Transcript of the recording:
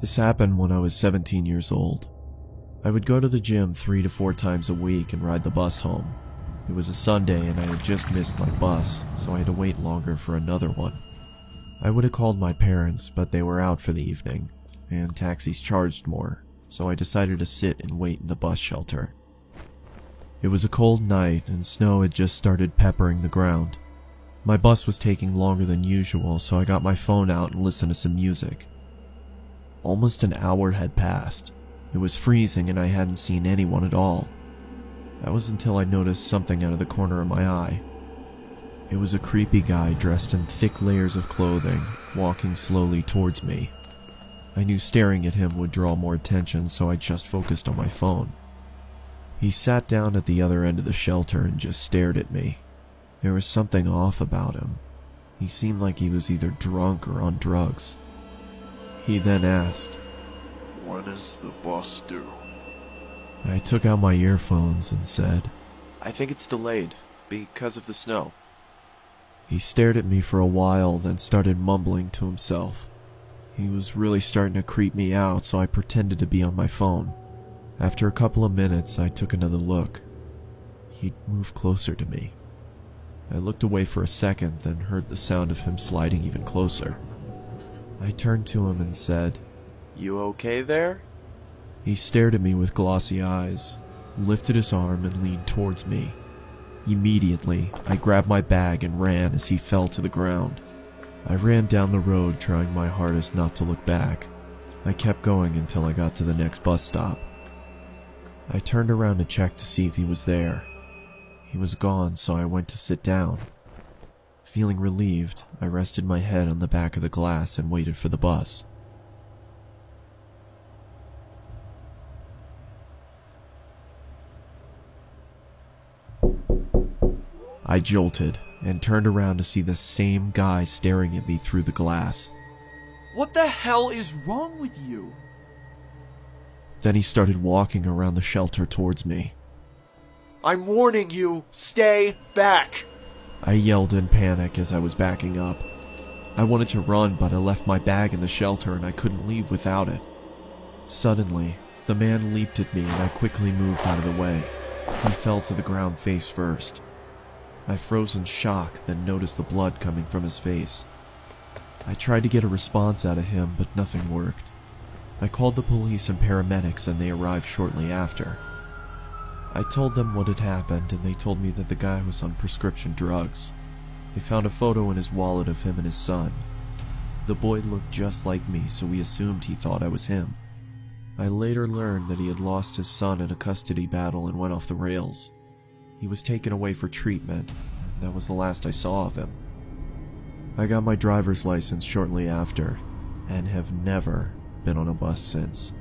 This happened when I was 17 years old. I would go to the gym 3 to 4 times a week and ride the bus home. It was a Sunday and I had just missed my bus, so I had to wait longer for another one. I would have called my parents, but they were out for the evening, and taxis charged more, so I decided to sit and wait in the bus shelter. It was a cold night and snow had just started peppering the ground. My bus was taking longer than usual, so I got my phone out and listened to some music. Almost an hour had passed. It was freezing and I hadn't seen anyone at all. That was until I noticed something out of the corner of my eye. It was a creepy guy dressed in thick layers of clothing, walking slowly towards me. I knew staring at him would draw more attention, so I just focused on my phone. He sat down at the other end of the shelter and just stared at me. There was something off about him. He seemed like he was either drunk or on drugs. He then asked, "When is the bus due?" I took out my earphones and said, "I think it's delayed, because of the snow." He stared at me for a while, then started mumbling to himself. He was really starting to creep me out, so I pretended to be on my phone. After a couple of minutes, I took another look. He'd moved closer to me. I looked away for a second, then heard the sound of him sliding even closer. I turned to him and said, "You okay there?" He stared at me with glossy eyes, lifted his arm and leaned towards me. Immediately, I grabbed my bag and ran as he fell to the ground. I ran down the road, trying my hardest not to look back. I kept going until I got to the next bus stop. I turned around to check to see if he was there. He was gone, so I went to sit down. Feeling relieved, I rested my head on the back of the glass and waited for the bus. I jolted and turned around to see the same guy staring at me through the glass. What the hell is wrong with you? Then he started walking around the shelter towards me. I'm warning you, stay back! I yelled in panic as I was backing up. I wanted to run, but I left my bag in the shelter and I couldn't leave without it. Suddenly, the man leaped at me and I quickly moved out of the way. He fell to the ground face first. I froze in shock, then noticed the blood coming from his face. I tried to get a response out of him, but nothing worked. I called the police and paramedics and they arrived shortly after. I told them what had happened and they told me that the guy was on prescription drugs. They found a photo in his wallet of him and his son. The boy looked just like me, so we assumed he thought I was him. I later learned that he had lost his son in a custody battle and went off the rails. He was taken away for treatment, and that was the last I saw of him. I got my driver's license shortly after, and have never been on a bus since.